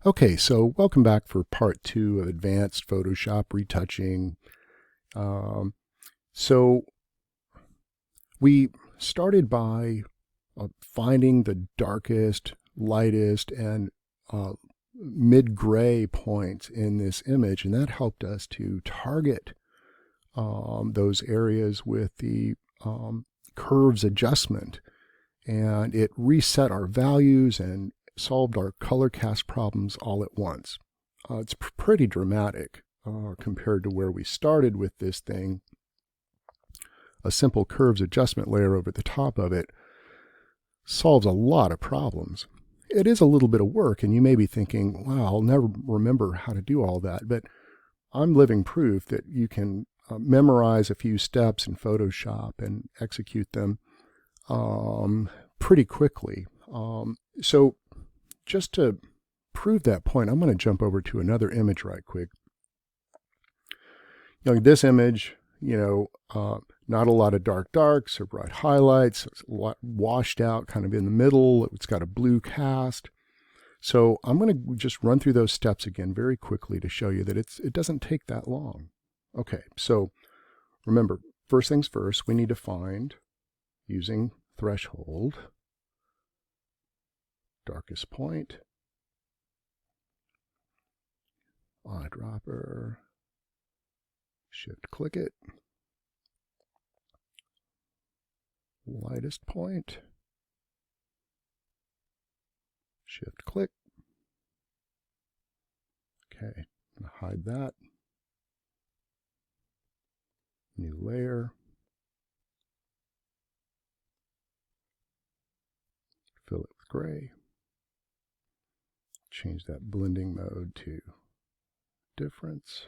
Okay, so welcome back for part 2 of Advanced Photoshop Retouching. Um, so we started by finding the darkest, lightest, and mid-gray points in this image, and that helped us to target those areas with the curves adjustment, and it reset our values and solved our color cast problems all at once. It's pretty dramatic compared to where we started with this thing. A simple curves adjustment layer over the top of it solves a lot of problems. It is a little bit of work, and you may be thinking, wow, I'll never remember how to do all that, but I'm living proof that you can memorize a few steps in Photoshop and execute them pretty quickly. So just to prove that point, I'm going to jump over to another image right quick. This image, not a lot of darks or bright highlights. It's a lot washed out kind of in the middle. It's got a blue cast. So I'm going to just run through those steps again very quickly to show you that it doesn't take that long. Okay, so remember, first things first, we need to find, using threshold, darkest point, eyedropper, shift click it, lightest point, shift click. Okay, I'm going to hide that. New layer. Fill it with gray. Change that blending mode to difference.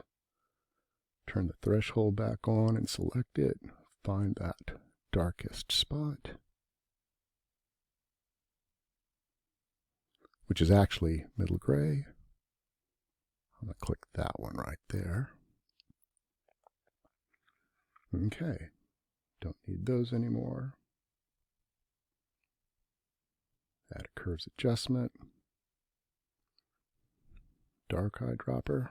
Turn the threshold back on and select it. Find that darkest spot, which is actually middle gray. I'm going to click that one right there. Okay, don't need those anymore. Add a curves adjustment. Dark eyedropper.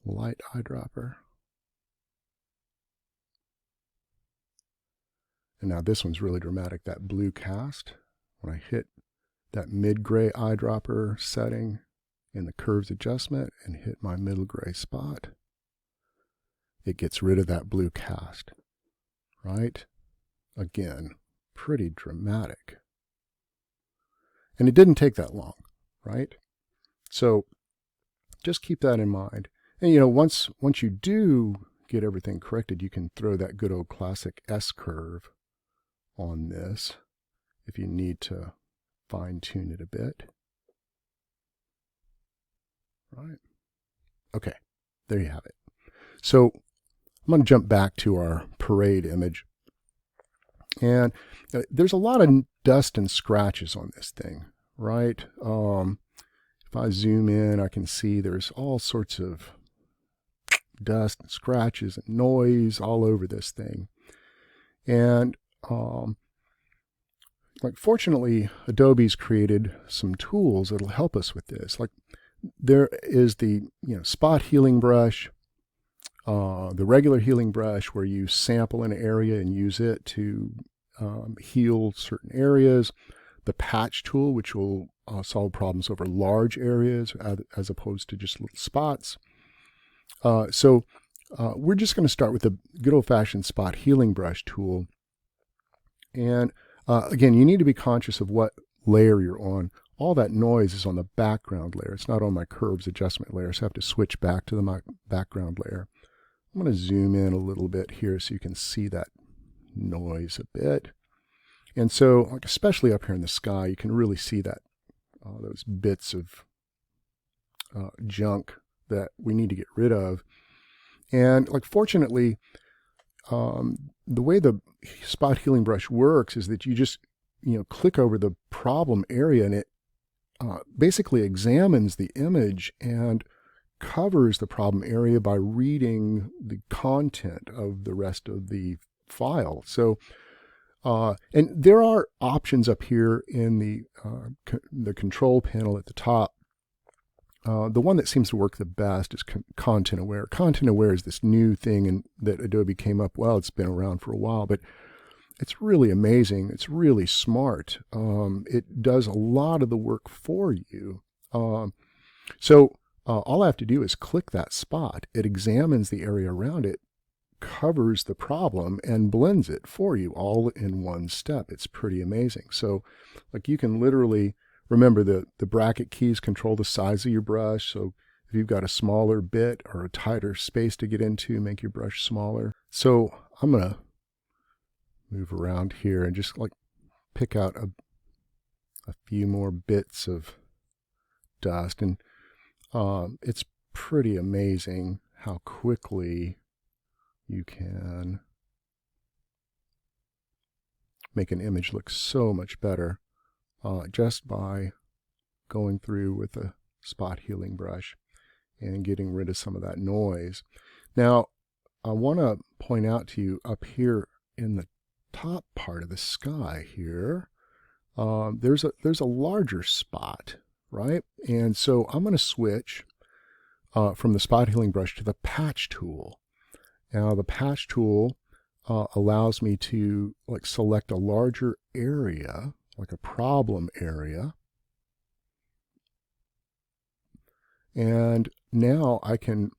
Light eyedropper. And now this one's really dramatic, that blue cast. When I hit that mid-gray eyedropper setting in the curves adjustment and hit my middle gray spot, it gets rid of that blue cast, right? Again, pretty dramatic. And it didn't take that long, right? So just keep that in mind. And once you do get everything corrected, you can throw that good old classic S-curve on this if you need to fine-tune it a bit. Right? Okay, there you have it. So I'm going to jump back to our parade image. And there's a lot of dust and scratches on this thing, right? If I zoom in, I can see there's all sorts of dust and scratches and noise all over this thing. And fortunately, Adobe's created some tools that'll help us with this. Like there is the spot healing brush, the regular healing brush where you sample an area and use it to heal certain areas. The patch tool, which will solve problems over large areas as opposed to just little spots. So we're just going to start with the good old-fashioned spot healing brush tool. And again, you need to be conscious of what layer you're on. All that noise is on the background layer. It's not on my curves adjustment layer, so I have to switch back to my background layer. I'm going to zoom in a little bit here so you can see that noise a bit. And so, especially up here in the sky, you can really see that those bits of junk that we need to get rid of. And fortunately, the way the spot healing brush works is that you just click over the problem area, and it basically examines the image and covers the problem area by reading the content of the rest of the file. So And there are options up here in the control panel at the top. The one that seems to work the best is content aware. Content aware is this new thing that Adobe came up. Well, it's been around for a while, but it's really amazing. It's really smart. It does a lot of the work for you. So all I have to do is click that spot. It examines the area around it, covers the problem, and blends it for you all in one step. It's pretty amazing. So like you can literally, remember the bracket keys control the size of your brush. So if you've got a smaller bit or a tighter space to get into, make your brush smaller. So I'm going to move around here and just like pick out a few more bits of dust. And it's pretty amazing how quickly you can make an image look so much better just by going through with a spot healing brush and getting rid of some of that noise. Now, I want to point out to you up here in the top part of the sky here, there's a larger spot, right? And so I'm going to switch from the spot healing brush to the patch tool. Now the patch tool allows me to like select a larger area, like a problem area. And now I can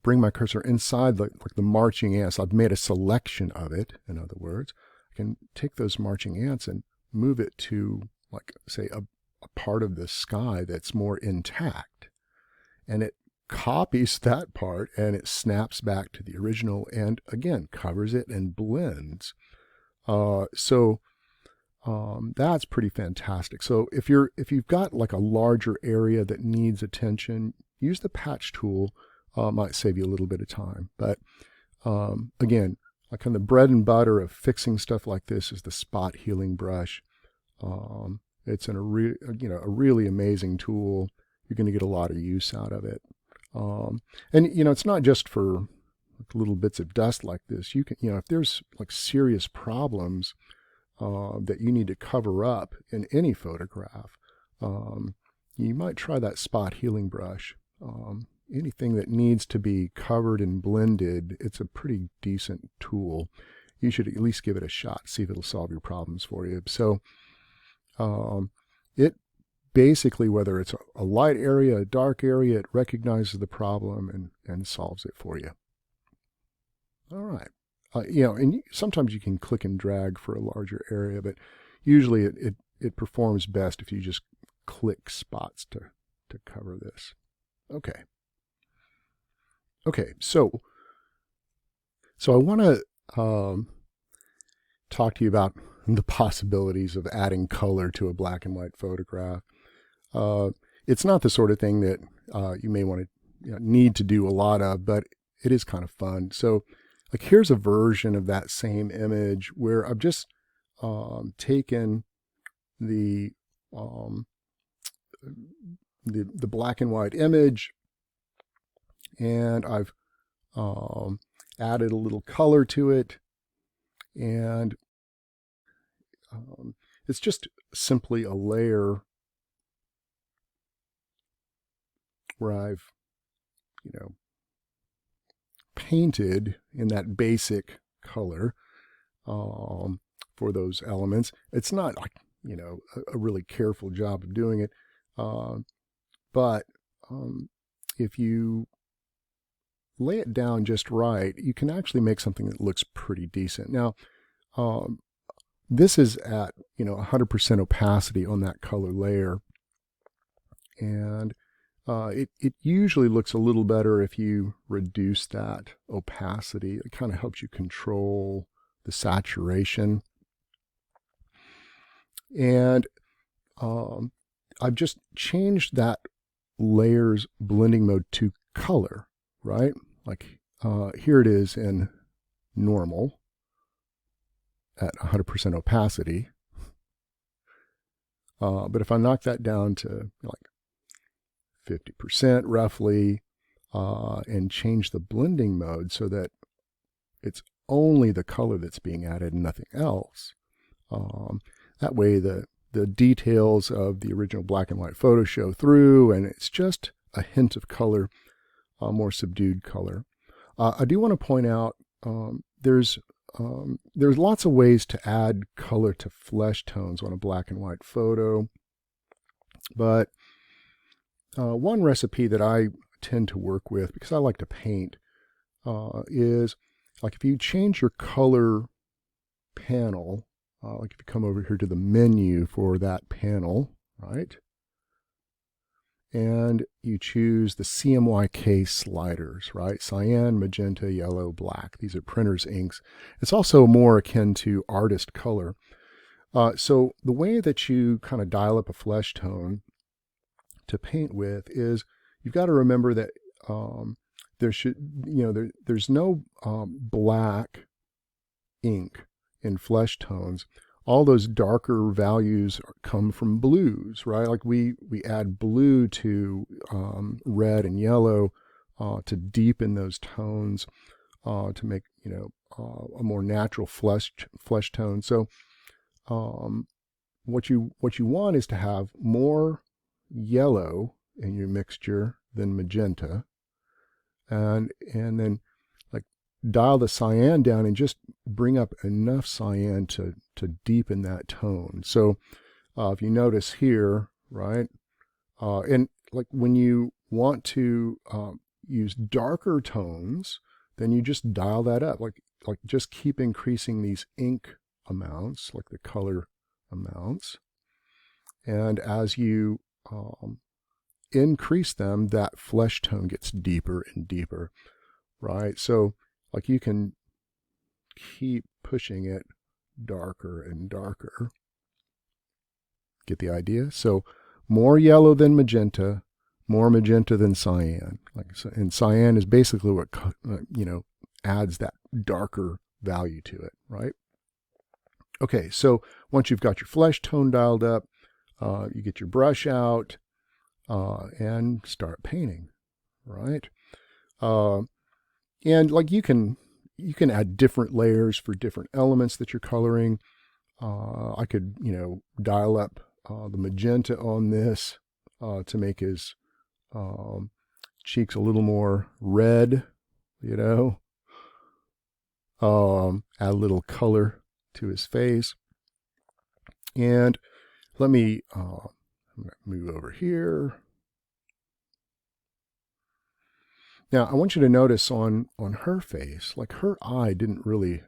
bring my cursor inside like the marching ants. I've made a selection of it, in other words. I can take those marching ants and move it to, like, say, a part of the sky that's more intact. And it copies that part and it snaps back to the original and, again, covers it and blends. That's pretty fantastic. So if you've got like a larger area that needs attention, use the patch tool. Might save you a little bit of time. But again, like on the bread and butter of fixing stuff like this is the spot healing brush. It's a really amazing tool. You're going to get a lot of use out of it. And it's not just for like little bits of dust like this. You can, if there's like serious problems that you need to cover up in any photograph, you might try that spot healing brush. Anything that needs to be covered and blended, it's a pretty decent tool. You should at least give it a shot, see if it'll solve your problems for you. So it basically, whether it's a light area, a dark area, it recognizes the problem and solves it for you. All right. And sometimes you can click and drag for a larger area, but usually it performs best if you just click spots to cover this. Okay. Okay, so I want to talk to you about the possibilities of adding color to a black and white photograph. It's not the sort of thing that you may want to need to do a lot of, but it is kind of fun. So, like, here's a version of that same image where I've just taken the black and white image, and I've added a little color to it, and it's just simply a layer where I've painted in that basic color for those elements. It's not like a really careful job of doing it, but if you lay it down just right, you can actually make something that looks pretty decent. Now, this is at 100% opacity on that color layer, and it usually looks a little better if you reduce that opacity. It kind of helps you control the saturation. And I've just changed that layer's blending mode to color, right? Like here it is in normal at 100% opacity. But if I knock that down to like 50% roughly, and change the blending mode so that it's only the color that's being added and nothing else. That way the details of the original black and white photo show through, and it's just a hint of color, more subdued color. I do want to point out there's lots of ways to add color to flesh tones on a black and white photo, but one recipe that I tend to work with, because I like to paint, is like if you change your color panel, like if you come over here to the menu for that panel, right? And you choose the CMYK sliders, right? Cyan, magenta, yellow, black. These are printer's inks. It's also more akin to artist color. So the way that you kind of dial up a flesh tone to paint with is you've got to remember that there's no black ink in flesh tones. All those darker values come from blues, right? Like we add blue to red and yellow to deepen those tones, to make a more natural flesh tone. So what you want is to have more yellow in your mixture than magenta, and then like dial the cyan down and just bring up enough cyan to deepen that tone. So if you notice here, right, and like when you want to use darker tones, then you just dial that up, like just keep increasing these ink amounts, like the color amounts, and as you increase them, that flesh tone gets deeper and deeper, right? So like you can keep pushing it darker and darker. Get the idea? So more yellow than magenta, more magenta than cyan. And cyan is basically what adds that darker value to it, right? Okay, so once you've got your flesh tone dialed up, you get your brush out and start painting, right? And like you can add different layers for different elements that you're coloring. I could dial up the magenta on this to make his cheeks a little more red, add a little color to his face. And let me I'm going to move over here. Now I want you to notice on her face, like her eye didn't really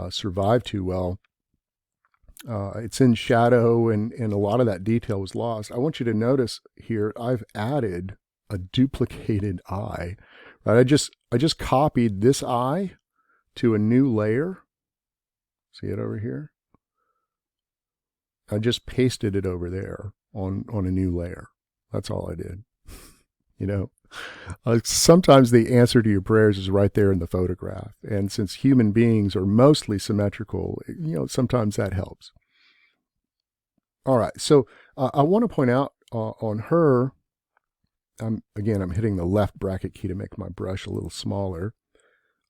survive too well. It's in shadow, and a lot of that detail was lost. I want you to notice here, I've added a duplicated eye, right? I just copied this eye to a new layer. See it over here? I just pasted it over there on a new layer. That's all I did. Sometimes the answer to your prayers is right there in the photograph. And since human beings are mostly symmetrical, sometimes that helps. All right, so I want to point out on her, I'm hitting the left bracket key to make my brush a little smaller.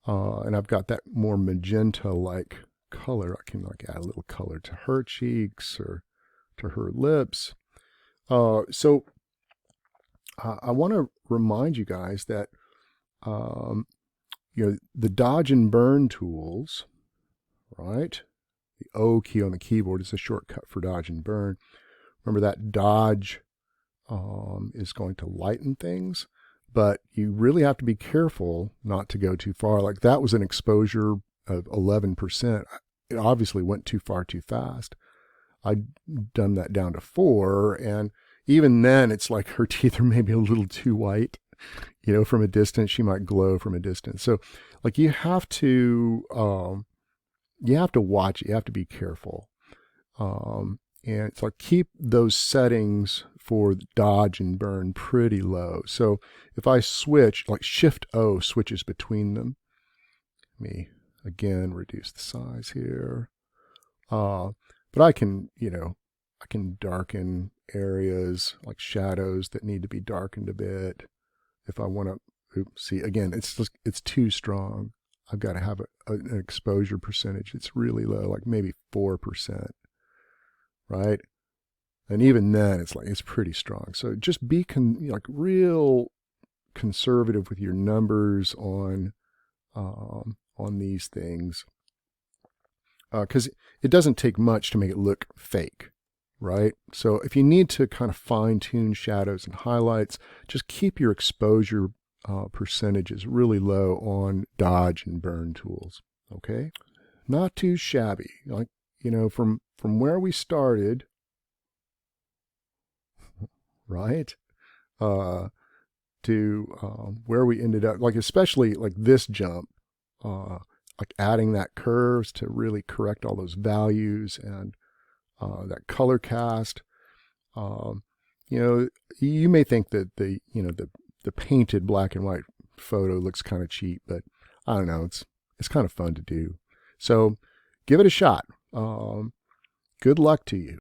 And I've got that more magenta-like color. I can add a little color to her cheeks or to her lips. So I want to remind you guys that the dodge and burn tools, right? The O key on the keyboard is a shortcut for dodge and burn. Remember that dodge is going to lighten things, but you really have to be careful not to go too far. Like that was an exposure of 11%. It obviously went too far too fast. I dumbed that down to 4, and even then it's like her teeth are maybe a little too white. From a distance, she might glow from a distance. So like you have to watch it. You have to be careful. And it's like keep those settings for dodge and burn pretty low. So if I switch, like Shift O switches between them. Let me again reduce the size here. But I can darken areas like shadows that need to be darkened a bit. If I want to, see, again, it's too strong. I've got to have an exposure percentage. It's really low, like maybe 4%, right? And even then, it's pretty strong. So just be like real conservative with your numbers on these things, because it doesn't take much to make it look fake, right? So if you need to kind of fine tune shadows and highlights, just keep your exposure percentages really low on dodge and burn tools. Okay, not too shabby. Like, from where we started, right, to where we ended up, like especially like this jump, like adding that curves to really correct all those values and that color cast. You may think that the painted black and white photo looks kind of cheap, but I don't know, it's kind of fun to do. So give it a shot. Good luck to you.